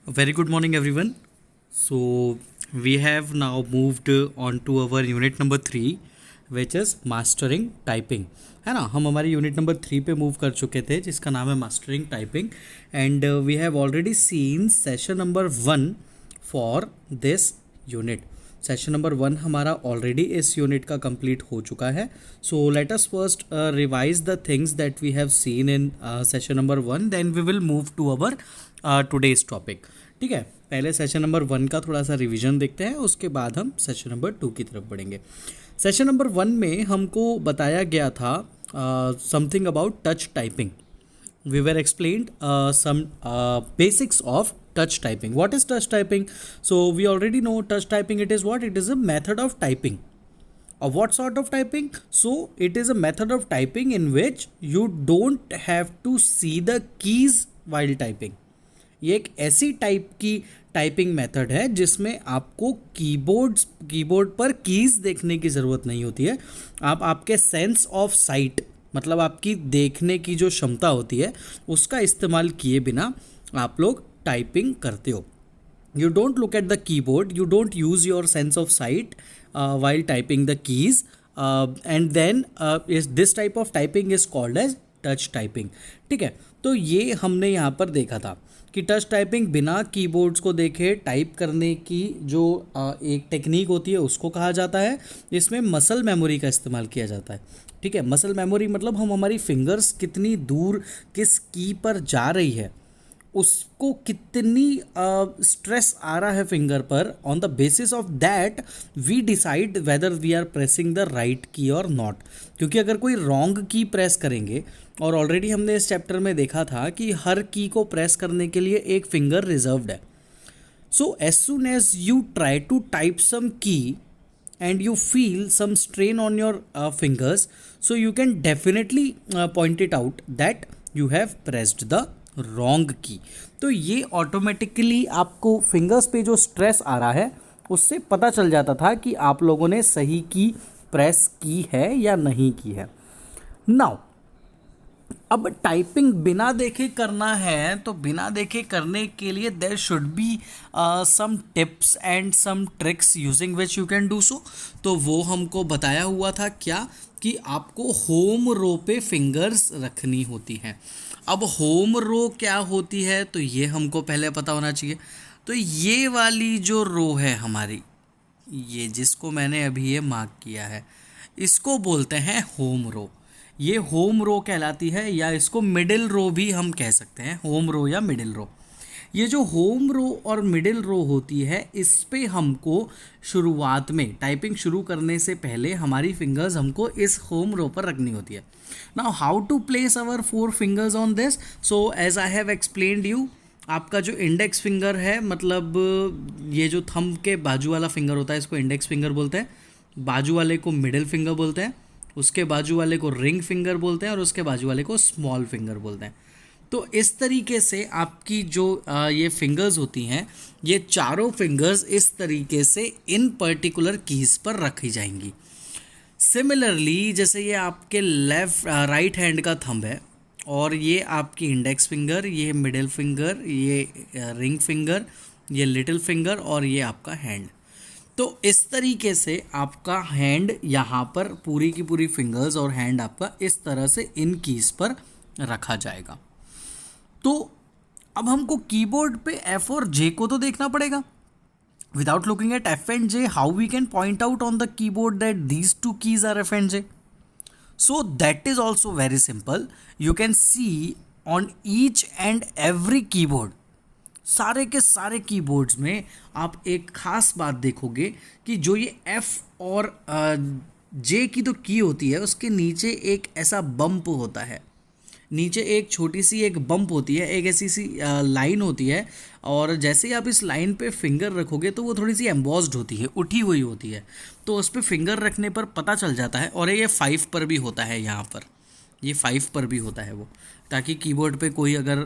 Very good morning, everyone. So, we have now moved on to our unit number 3, which is mastering typing. है ना, हम हमारे unit number 3 पे move कर चुके थे जिसका नाम है mastering typing. And we have already seen session number 1 for this unit. Session number 1 हमारा ऑलरेडी इस यूनिट का कंप्लीट हो चुका है. So let us first revise the things that we have seen in session number 1, then we will move to our today's topic. ठीक है, पहले session number 1 का थोड़ा सा रिवीजन देखते हैं, उसके बाद हम सेशन नंबर 2 की तरफ बढ़ेंगे. सेशन नंबर 1 में हमको बताया गया था something about touch typing. We were explained some basics of touch typing. What is touch typing? So we already know touch typing. It is what? It is a method of typing. Of what sort of typing? So it is a method of typing in which you don't have to see the keys while typing. ये एक ऐसी type की typing method है जिसमें आपको keyboard पर keys देखने की ज़रूरत नहीं होती है. आप आपके सेंस ऑफ साइट, मतलब आपकी देखने की जो क्षमता होती है, उसका इस्तेमाल किए बिना आप लोग टाइपिंग करते हो. You don't look at the keyboard, you don't use your sense of sight while typing the keys, and then this type of typing is called as touch typing. ठीक है, तो ये हमने यहाँ पर देखा था कि टच टाइपिंग बिना कीबोर्ड्स को देखे टाइप करने की जो एक टेक्निक होती है उसको कहा जाता है. इसमें मसल मेमोरी का इस्तेमाल किया जाता है. ठीक है, मसल मेमोरी मतलब हम हमारी फिंगर्स कितनी दूर किस की पर जा रही है, उसको कितनी स्ट्रेस आ रहा है फिंगर पर, on the basis of that we decide whether we are pressing the right key और नॉट. क्योंकि अगर कोई रॉन्ग की प्रेस करेंगे, और ऑलरेडी हमने इस चैप्टर में देखा था कि हर की को प्रेस करने के लिए एक फिंगर रिजर्व्ड है. So as soon as you try to type some key and you feel some strain on your fingers, so you can definitely point it out that you have pressed the wrong key. तो ये automatically आपको fingers पे जो stress आ रहा है उससे पता चल जाता था कि आप लोगों ने सही की प्रेस की है या नहीं की है. नाउ अब टाइपिंग बिना देखे करना है, तो बिना देखे करने के लिए there should be some tips and some tricks using which you can do so. तो वो हमको बताया हुआ था क्या, कि आपको होम रो पे फिंगर्स रखनी होती हैं. अब होम रो क्या होती है, तो ये हमको पहले पता होना चाहिए. तो ये वाली जो रो है हमारी, ये जिसको मैंने अभी ये मार्क किया है, इसको बोलते हैं होम रो. ये होम रो कहलाती है, या इसको मिडिल रो भी हम कह सकते हैं, होम रो या मिडिल रो. ये जो होम रो और मिडिल रो होती है, इस पे हमको शुरुआत में टाइपिंग शुरू करने से पहले हमारी फिंगर्स हमको इस होम रो पर रखनी होती है. Now how to place our 4 fingers on this. So as I have explained you, आपका जो इंडेक्स फिंगर है, मतलब ये जो थंब के बाजू वाला फिंगर होता है, इसको इंडेक्स फिंगर बोलते हैं. बाजू वाले को मिडिल फिंगर बोलते हैं, उसके बाजू वाले को रिंग फिंगर बोलते हैं, और उसके बाजू वाले को स्मॉल फिंगर बोलते हैं. तो इस तरीके से आपकी जो ये फिंगर्स होती हैं, ये चारों फिंगर्स इस तरीके से इन पर्टिकुलर कीज़ पर रखी जाएंगी. सिमिलरली जैसे ये आपके राइट हैंड का थंब है, और ये आपकी इंडेक्स फिंगर, ये मिडिल फिंगर, ये रिंग फिंगर, ये लिटिल फिंगर, और ये आपका हैंड. तो इस तरीके से आपका हैंड यहाँ पर पूरी की पूरी फिंगर्स और हैंड आपका इस तरह से इन कीज़ पर रखा जाएगा. तो अब हमको कीबोर्ड पे F और J को तो देखना पड़ेगा. Without looking at F and J, how we can point out on the keyboard that these 2 keys are F and J. So that is also very simple. You can see on each and every keyboard, सारे के सारे keyboards में आप एक ख़ास बात देखोगे कि जो ये F और J की तो की होती है, उसके नीचे एक ऐसा बम्प होता है. नीचे एक छोटी सी एक बम्प होती है, एक ऐसी सी लाइन होती है, और जैसे ही आप इस लाइन पे फिंगर रखोगे तो वो थोड़ी सी एम्बॉस्ड होती है, उठी हुई होती है. तो उस पर फिंगर रखने पर पता चल जाता है. और ये 5 पर भी होता है यहाँ पर, ये 5 पर भी होता है वो, ताकि कीबोर्ड पे कोई अगर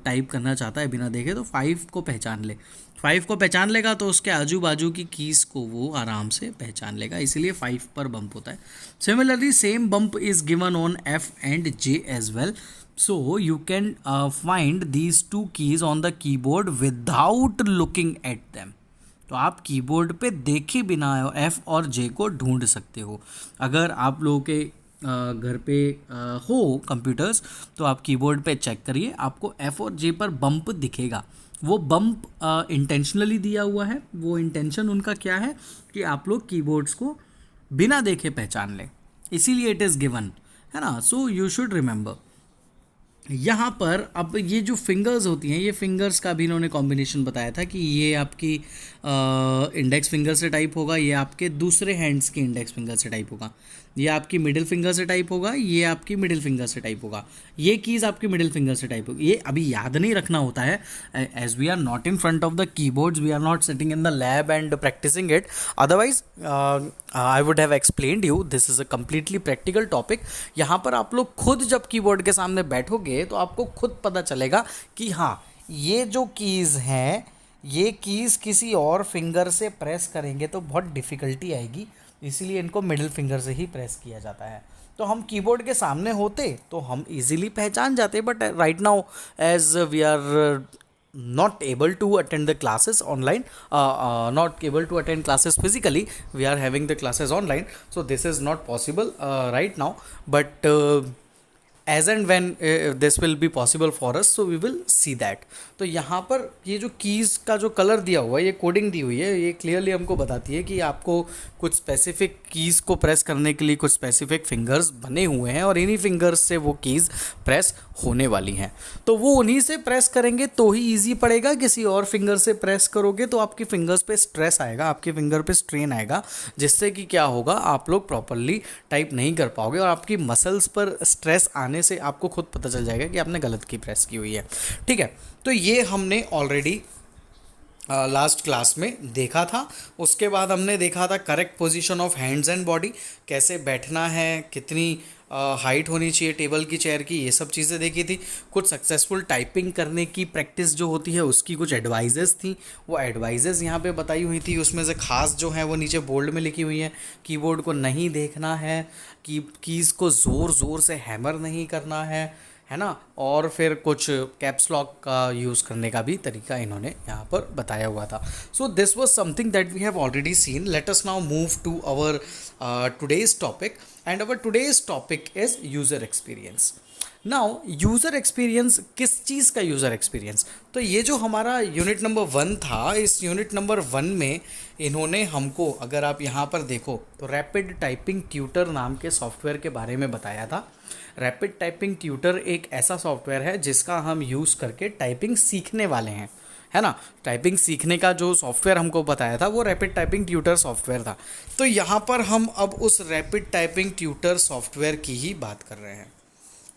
टाइप करना चाहता है बिना देखे तो 5 को पहचान ले। 5 को पहचान लेगा तो उसके आजू बाजू की कीज़ को वो आराम से पहचान लेगा, इसीलिए 5 पर बम्प होता है। Similarly same bump is given on F and J as well, so you can find these two keys on the keyboard without looking at them. तो आप कीबोर्ड पे देखे बिना F और J को ढूंढ सकते हो। अगर आप लोगों के घर पे हो कंप्यूटर्स तो आप कीबोर्ड पे चेक करिए, आपको F और J पर बम्प दिखेगा। वो बम्प इंटेंशनली दिया हुआ है। वो इंटेंशन उनका क्या है कि आप लोग कीबोर्ड्स को बिना देखे पहचान लें, इसीलिए इट इज़ गिवन, है ना। So you should remember. यहाँ पर अब ये जो फिंगर्स होती हैं, ये फिंगर्स का भी इन्होंने कॉम्बिनेशन बताया था कि ये आपकी इंडेक्स फिंगर से टाइप होगा, ये आपके दूसरे हैंड्स की इंडेक्स फिंगर से टाइप होगा, ये आपकी मिडिल फिंगर से टाइप होगा, ये आपकी मिडिल फिंगर से टाइप होगा, ये कीज़ आपकी मिडिल फिंगर से टाइप होगी। ये अभी याद नहीं रखना होता है, as we are not in front of the keyboards, we are not sitting in the lab and practicing it. Otherwise I would have explained you, this is a completely practical topic. यहाँ पर आप लोग खुद जब keyboard के सामने बैठोगे तो आपको खुद पता चलेगा कि हाँ, ये जो कीज़ हैं, ये कीज़ किसी और फिंगर से प्रेस करेंगे तो बहुत डिफ़िकल्टी आएगी, इसीलिए इनको मिडिल फिंगर से ही प्रेस किया जाता है। तो हम कीबोर्ड के सामने होते तो हम इजीली पहचान जाते, but right now as we are not able to attend the classes online, not able to attend classes physically, we are having the classes online, so this is not possible right now, but as and when this will be possible for us, so we will see that। तो यहाँ पर ये जो keys का जो colour दिया हुआ है, ये कोडिंग दी हुई है, ये क्लियरली हमको बताती है कि आपको कुछ स्पेसिफिक कीज़ को प्रेस करने के लिए कुछ स्पेसिफिक फिंगर्स बने हुए हैं और इन्हीं फिंगर्स से वो कीज़ प्रेस होने वाली हैं। तो वो उन्हीं से प्रेस करेंगे तो ही ईजी पड़ेगा, किसी और फिंगर से प्रेस करोगे तो आपकी फिंगर्स पे स्ट्रेस आएगा, आपके फिंगर पे स्ट्रेन आएगा, जिससे कि क्या होगा, आप लोग प्रॉपरली टाइप नहीं कर पाओगे और आपकी मसल्स पर स्ट्रेस आने से आपको खुद पता चल जाएगा कि आपने गलत की प्रेस की हुई है। ठीक है, तो ये हमने ऑलरेडी लास्ट क्लास में देखा था। उसके बाद हमने देखा था correct position of hands and body, कैसे बैठना है, कितनी हाइट होनी चाहिए टेबल की, चेयर की, ये सब चीज़ें देखी थी। कुछ सक्सेसफुल टाइपिंग करने की प्रैक्टिस जो होती है उसकी कुछ एडवाइजेस थी, वो एडवाइजेस यहाँ पे बताई हुई थी। उसमें से खास जो है वो नीचे बोल्ड में लिखी हुई है। कीबोर्ड को नहीं देखना है, कीज़ को ज़ोर ज़ोर से हैमर नहीं करना है ना, और फिर कुछ कैप्स लॉक का यूज़ करने का भी तरीका इन्होंने यहाँ पर बताया हुआ था। So this was something that we have already seen. Let us now move to our today's topic, and our today's topic is user experience. Now user experience, किस चीज़ का यूज़र एक्सपीरियंस? तो ये जो हमारा यूनिट नंबर 1 था, इस unit number 1 में इन्होंने हमको, अगर आप यहाँ पर देखो तो रैपिड टाइपिंग ट्यूटर नाम के सॉफ्टवेयर के बारे में बताया था। रैपिड टाइपिंग ट्यूटर एक ऐसा सॉफ्टवेयर है जिसका हम यूज़ करके टाइपिंग सीखने वाले हैं, है ना। टाइपिंग सीखने का जो सॉफ्टवेयर हमको बताया था वो रैपिड टाइपिंग ट्यूटर सॉफ्टवेयर था। तो यहाँ पर हम अब उस रैपिड टाइपिंग ट्यूटर सॉफ्टवेयर की ही बात कर रहे हैं।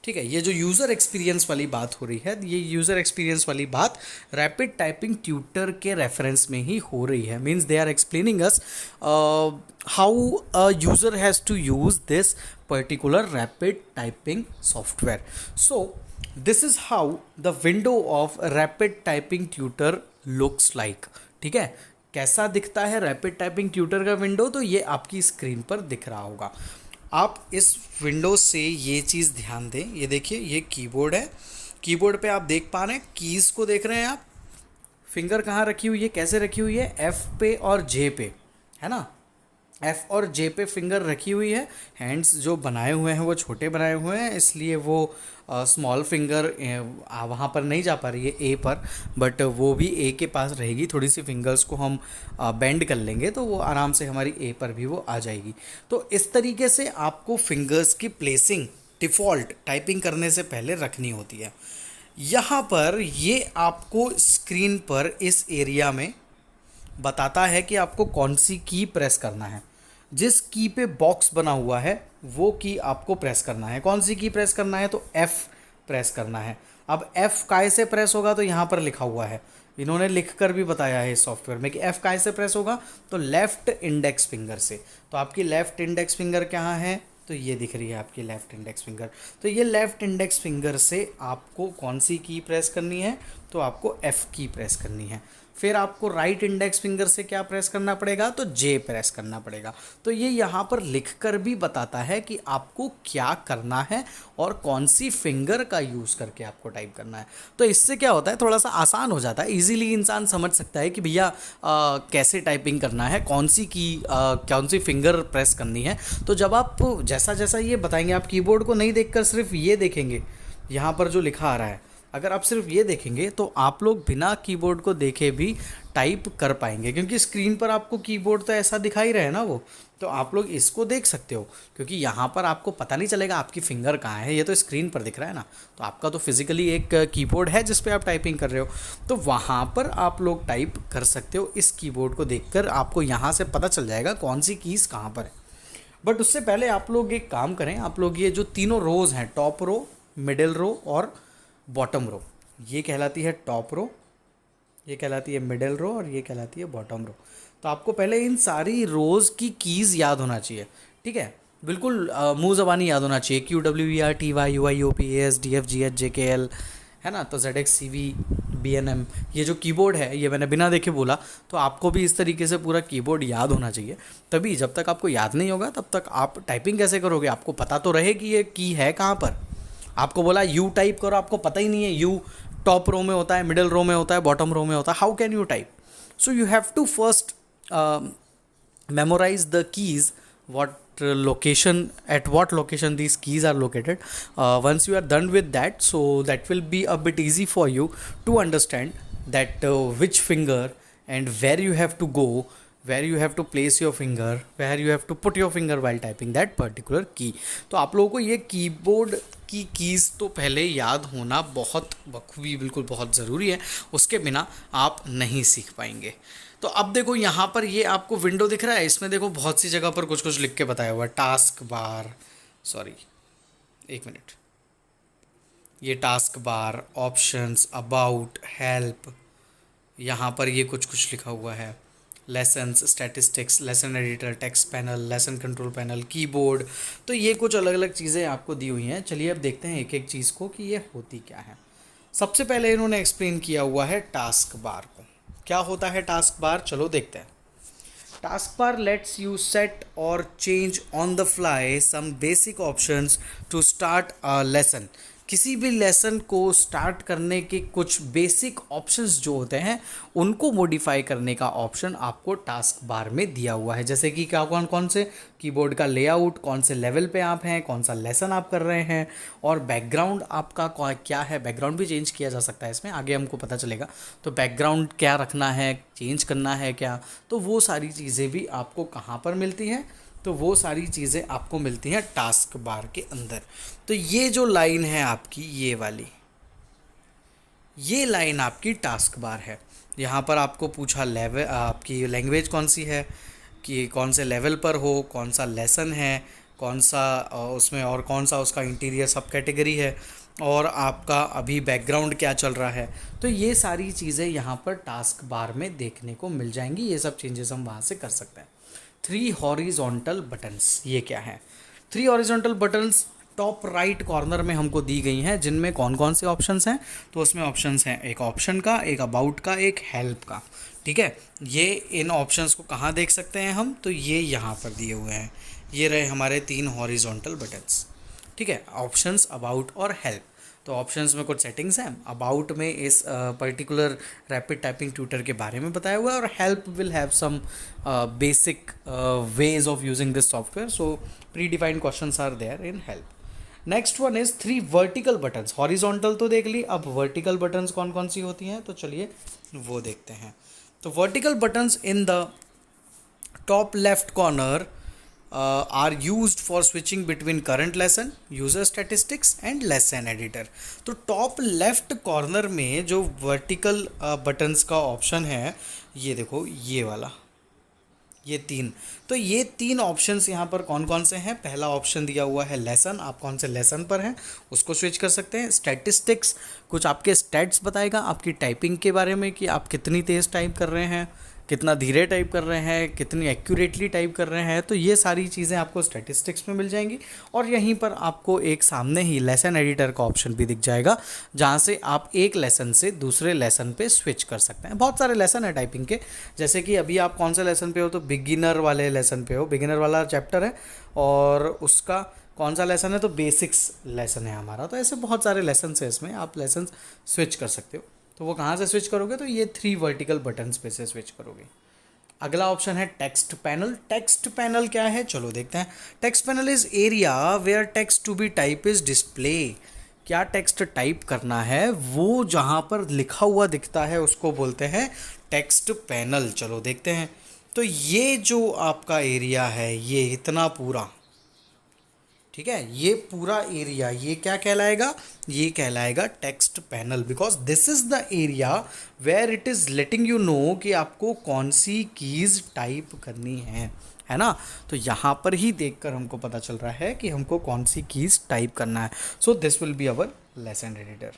ठीक है, ये जो यूज़र एक्सपीरियंस वाली बात हो रही है, ये यूज़र एक्सपीरियंस वाली बात रैपिड टाइपिंग ट्यूटर के रेफरेंस में ही हो रही है। Means they are explaining us how a user has to use this particular rapid typing software. So this is how the window of rapid typing tutor looks like. ठीक है, कैसा दिखता है रैपिड टाइपिंग ट्यूटर का window? तो ये आपकी screen पर दिख रहा होगा। आप इस विंडो से ये चीज़ ध्यान दें, ये देखिए, ये कीबोर्ड है। कीबोर्ड पे आप देख पा रहे हैं, कीज़ को देख रहे हैं आप, फिंगर कहाँ रखी हुई है, कैसे रखी हुई है, एफ़ पे और जे पे, है ना। एफ़ और जे पे फिंगर रखी हुई है। हैंड्स जो बनाए हुए हैं वो छोटे बनाए हुए हैं, इसलिए वो स्मॉल फिंगर वहाँ पर नहीं जा पा रही है ए पर, बट वो भी ए के पास रहेगी। थोड़ी सी फिंगर्स को हम बेंड कर लेंगे तो वो आराम से हमारी ए पर भी वो आ जाएगी। तो इस तरीके से आपको फिंगर्स की प्लेसिंग डिफ़ॉल्ट टाइपिंग करने से पहले रखनी होती है। यहाँ पर ये आपको स्क्रीन पर इस एरिया में बताता है कि आपको कौन सी की प्रेस करना है। जिस की पे बॉक्स बना हुआ है वो की आपको प्रेस करना है। कौन सी की प्रेस करना है? तो F प्रेस करना है। अब F काय से प्रेस होगा? तो यहाँ पर लिखा हुआ है, इन्होंने लिख कर भी बताया है इस सॉफ्टवेयर में कि F काय से प्रेस होगा, तो लेफ़्ट इंडेक्स फिंगर से। तो आपकी लेफ़्ट इंडेक्स फिंगर कहाँ है? तो ये दिख रही है आपकी लेफ़्ट इंडेक्स फिंगर। तो ये लेफ़्ट इंडेक्स फिंगर से आपको कौन सी की प्रेस करनी है, तो आपको F की प्रेस करनी है। फिर आपको राइट इंडेक्स फिंगर से क्या प्रेस करना पड़ेगा, तो J प्रेस करना पड़ेगा। तो ये यहाँ पर लिख कर भी बताता है कि आपको क्या करना है और कौन सी फिंगर का यूज़ करके आपको टाइप करना है। तो इससे क्या होता है, थोड़ा सा आसान हो जाता है, इजीली इंसान समझ सकता है कि भैया कैसे टाइपिंग करना है, कौन सी की कौन सी फिंगर प्रेस करनी है। तो जब आप जैसा जैसा ये बताएंगे, आप कीबोर्ड को नहीं देखकर सिर्फ ये देखेंगे, यहाँ पर जो लिखा आ रहा है, अगर आप सिर्फ ये देखेंगे तो आप लोग बिना कीबोर्ड को देखे भी टाइप कर पाएंगे, क्योंकि स्क्रीन पर आपको कीबोर्ड तो ऐसा दिखाई रहे ना वो, तो आप लोग इसको देख सकते हो, क्योंकि यहाँ पर आपको पता नहीं चलेगा आपकी फिंगर कहाँ है, ये तो स्क्रीन पर दिख रहा है ना। तो आपका तो फिजिकली एक कीबोर्ड है जिस पे आप टाइपिंग कर रहे हो, तो वहाँ पर आप लोग टाइप कर सकते हो। इस कीबोर्ड को देखकर आपको यहाँ से पता चल जाएगा कौन सी कीज़ कहाँ पर है। बट उससे पहले आप लोग एक काम करें, आप लोग ये जो तीनों रोज़ हैं, टॉप रो, मिडिल रो और बॉटम रो, ये कहलाती है टॉप रो, ये कहलाती है मिडिल रो और ये कहलाती है बॉटम रो। तो आपको पहले इन सारी रोज़ की कीज़ याद होना चाहिए, ठीक है, बिल्कुल मुंह ज़बानी याद होना चाहिए। QWER TY UIOPASDFGHJKL, है ना। तो ZXCV BNM, ये जो कीबोर्ड है ये मैंने बिना देखे बोला, तो आपको भी इस तरीके से पूरा कीबोर्ड याद होना चाहिए। तभी जब तक आपको याद नहीं होगा तब तक आप टाइपिंग कैसे करोगे, आपको पता तो रहे कि ये की है कहाँ पर। आपको बोला यू टाइप करो, आपको पता ही नहीं है यू टॉप रो में होता है, मिडिल रो में होता है, बॉटम रो में होता है, how can you type. So you have to first memorize the keys, what location, at what location these keys are located. Once you are done with that, so that will be a bit easy for you to understand that which finger and where you have to go, where you have to place your finger, where you have to put your finger while typing that particular key. तो आप लोगों को ये keyboard की keys तो पहले याद होना बहुत बखूबी, बिल्कुल बहुत ज़रूरी है, उसके बिना आप नहीं सीख पाएंगे। तो अब देखो यहाँ पर ये आपको विंडो दिख रहा है, इसमें देखो बहुत सी जगह पर कुछ कुछ लिख के बताया हुआ है, टास्क बार, सॉरी एक मिनट, ये task bar, options, about, help, यहाँ पर ये कुछ कुछ लिखा हुआ है, lessons, statistics, lesson editor, text panel, lesson control panel, keyboard. तो ये कुछ अलग अलग चीज़ें आपको दी हुई हैं। चलिए अब देखते हैं एक एक चीज़ को कि ये होती क्या है। सबसे पहले इन्होंने एक्सप्लेन किया हुआ है टास्क बार को। क्या होता है टास्क बार, चलो देखते हैं। Task bar lets you set or change on the fly some basic options to start a lesson. किसी भी लेसन को स्टार्ट करने के कुछ बेसिक ऑप्शंस जो होते हैं उनको मॉडिफाई करने का ऑप्शन आपको टास्क बार में दिया हुआ है। जैसे कि क्या, कौन कौन से कीबोर्ड का लेआउट, कौन से लेवल पे आप हैं, कौन सा लेसन आप कर रहे हैं, और बैकग्राउंड आपका क्या है। बैकग्राउंड भी चेंज किया जा सकता है इसमें, आगे हमको पता चलेगा। तो बैकग्राउंड क्या रखना है, चेंज करना है क्या, तो वो सारी चीज़ें भी आपको कहाँ पर मिलती हैं, तो वो सारी चीज़ें आपको मिलती हैं टास्क बार के अंदर। तो ये जो लाइन है आपकी, ये वाली, ये लाइन आपकी टास्क बार है। यहाँ पर आपको पूछा लेवल, आपकी लैंग्वेज कौन सी है, कि कौन से लेवल पर हो, कौन सा लेसन है, कौन सा उसमें, और कौन सा उसका इंटीरियर सब कैटेगरी है, और आपका अभी बैकग्राउंड क्या चल रहा है। तो ये सारी चीज़ें यहाँ पर टास्क बार में देखने को मिल जाएंगी। ये सब चेंजेस हम वहाँ से कर सकते हैं। 3 हॉरिजॉन्टल बटन्स, ये क्या है। 3 horizontal buttons top right corner में हमको दी गई हैं, जिनमें कौन कौन से ऑप्शंस हैं, तो उसमें ऑप्शंस हैं एक ऑप्शन का, एक अबाउट का, एक हेल्प का, ठीक है। ये इन ऑप्शंस को कहाँ देख सकते हैं हम, तो ये यहाँ पर दिए हुए हैं। ये रहे हमारे 3 हॉरिजॉन्टल बटन्स, ठीक है, ऑप्शंस, अबाउट और हेल्प। तो ऑप्शंस में कुछ सेटिंग्स हैं, अबाउट में इस पर्टिकुलर रैपिड टाइपिंग ट्यूटर के बारे में बताया हुआ है, और help will have some basic ways of using this software. So predefined questions are there in help. Next one is 3 vertical buttons. Horizontal तो देख ली, अब वर्टिकल बटन्स कौन कौन सी होती हैं, तो चलिए वो देखते हैं। तो vertical buttons in the top left corner are used for switching between current lesson, user statistics and lesson editor। तो टॉप लेफ्ट कॉर्नर में जो वर्टिकल बटन्स का ऑप्शन है, ये देखो ये वाला, ये 3। तो ये 3 ऑप्शंस यहाँ पर कौन कौन से हैं। पहला ऑप्शन दिया हुआ है लेसन, आप कौन से लेसन पर हैं उसको स्विच कर सकते हैं। स्टैटिस्टिक्स, कुछ आपके स्टैट्स बताएगा आपकी टाइपिंग के बारे में कि आप कितनी तेज़ टाइप कर रहे हैं, कितना धीरे टाइप कर रहे हैं, कितनी एक्यूरेटली टाइप कर रहे हैं। तो ये सारी चीज़ें आपको स्टैटिस्टिक्स में मिल जाएंगी। और यहीं पर आपको एक सामने ही लेसन एडिटर का ऑप्शन भी दिख जाएगा, जहाँ से आप एक लेसन से दूसरे लेसन पे स्विच कर सकते हैं। बहुत सारे लेसन है टाइपिंग के, जैसे कि अभी आप कौन से लेसन पे हो, तो बिगिनर वाले लेसन पे हो, बिगिनर वाला चैप्टर है, और उसका कौन सा लेसन है, तो बेसिक्स लेसन है हमारा। तो ऐसे बहुत सारे लेसन है इसमें, आप लेसन स्विच कर सकते हो। तो वो कहाँ से स्विच करोगे, तो ये 3 वर्टिकल बटन्स पे से स्विच करोगे। अगला ऑप्शन है टेक्स्ट पैनल। टेक्स्ट पैनल क्या है, चलो देखते हैं। Text panel is area where text to be type is display. क्या टेक्स्ट टाइप करना है वो जहाँ पर लिखा हुआ दिखता है उसको बोलते हैं टेक्स्ट पैनल। चलो देखते हैं। तो ये जो आपका एरिया है, ये इतना पूरा, ठीक है, ये पूरा एरिया, ये क्या कहलाएगा, ये कहलाएगा text panel, because this is the area where it is letting you know कि आपको कौन सी कीज़ टाइप करनी है ना। तो यहाँ पर ही देखकर हमको पता चल रहा है कि हमको कौन सी कीज़ टाइप करना है। So this will be our lesson editor.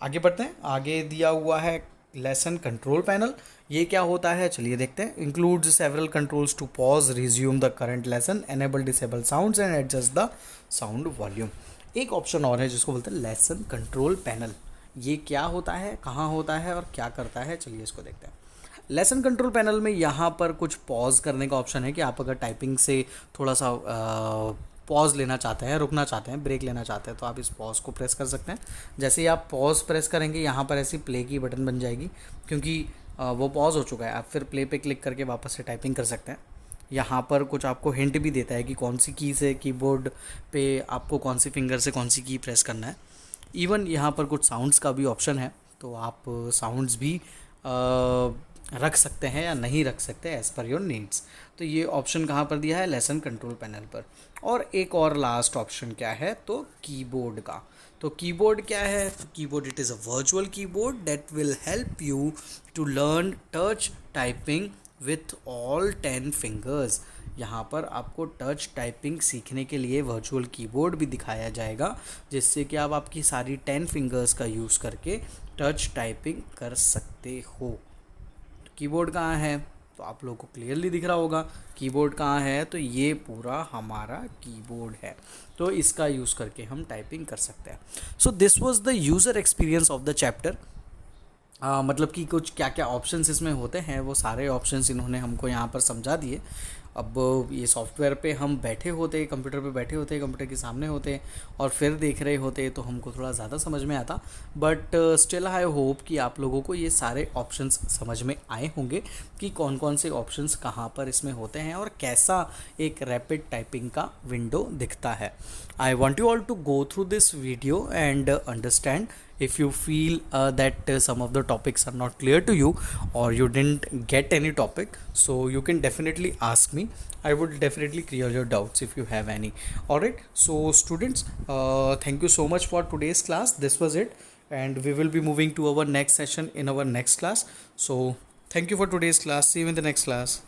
आगे बढ़ते हैं। आगे दिया हुआ है लेसन कंट्रोल पैनल। ये क्या होता है, चलिए देखते हैं। Includes several controls to pause, resume the current lesson, enable disable sounds and adjust the sound volume. एक ऑप्शन और है जिसको बोलते हैं लेसन कंट्रोल पैनल। ये क्या होता है, कहाँ होता है और क्या करता है, चलिए इसको देखते हैं। लेसन कंट्रोल पैनल में यहाँ पर कुछ पॉज करने का ऑप्शन है कि आप अगर टाइपिंग से थोड़ा सा पॉज लेना चाहते हैं, रुकना चाहते हैं, ब्रेक लेना चाहते हैं, तो आप इस पॉज को प्रेस कर सकते हैं। जैसे ही आप पॉज प्रेस करेंगे यहाँ पर ऐसी प्ले की बटन बन जाएगी, क्योंकि वो पॉज हो चुका है। आप फिर प्ले पे क्लिक करके वापस से टाइपिंग कर सकते हैं। यहाँ पर कुछ आपको हिंट भी देता है कि कौन सी की से कीबोर्ड पे आपको कौन सी फिंगर से कौन सी की प्रेस करना है। इवन यहाँ पर कुछ साउंड्स का भी ऑप्शन है, तो आप साउंड्स भी रख सकते हैं या नहीं रख सकते एज़ पर योर नीड्स। तो ये ऑप्शन कहाँ पर दिया है, लेसन कंट्रोल पैनल पर। और एक और लास्ट ऑप्शन क्या है, तो कीबोर्ड का। तो कीबोर्ड क्या है, तो keyboard it is a virtual keyboard that will help you to learn touch typing with all 10 fingers. यहाँ पर आपको टच टाइपिंग सीखने के लिए वर्चुअल कीबोर्ड भी दिखाया जाएगा, जिससे कि आप आपकी सारी 10 फिंगर्स का यूज़ करके टच टाइपिंग कर सकते हो। कीबोर्ड कहाँ है, तो आप लोगों को क्लियरली दिख रहा होगा कीबोर्ड कहाँ है, तो ये पूरा हमारा कीबोर्ड है। तो इसका यूज़ करके हम टाइपिंग कर सकते हैं। सो this was the user experience of the chapter. मतलब कि कुछ क्या क्या ऑप्शंस इसमें होते हैं, वो सारे ऑप्शंस इन्होंने हमको यहाँ पर समझा दिए। अब ये सॉफ्टवेयर पे हम बैठे होते, कंप्यूटर पे बैठे होते, कंप्यूटर के सामने होते और फिर देख रहे होते, तो हमको थोड़ा ज़्यादा समझ में आता। बट स्टिल आई होप कि आप लोगों को ये सारे ऑप्शंस समझ में आए होंगे कि कौन कौन से ऑप्शंस कहाँ पर इसमें होते हैं और कैसा एक रैपिड टाइपिंग का विंडो दिखता है। I want you all to go through this video and understand. If you feel that some of the topics are not clear to you or you didn't get any topic, so you can definitely ask me. I would definitely clear your doubts if you have any. Alright, so students, thank you so much for today's class. This was it, and we will be moving to our next session in our next class. So thank you for today's class. See you in the next class.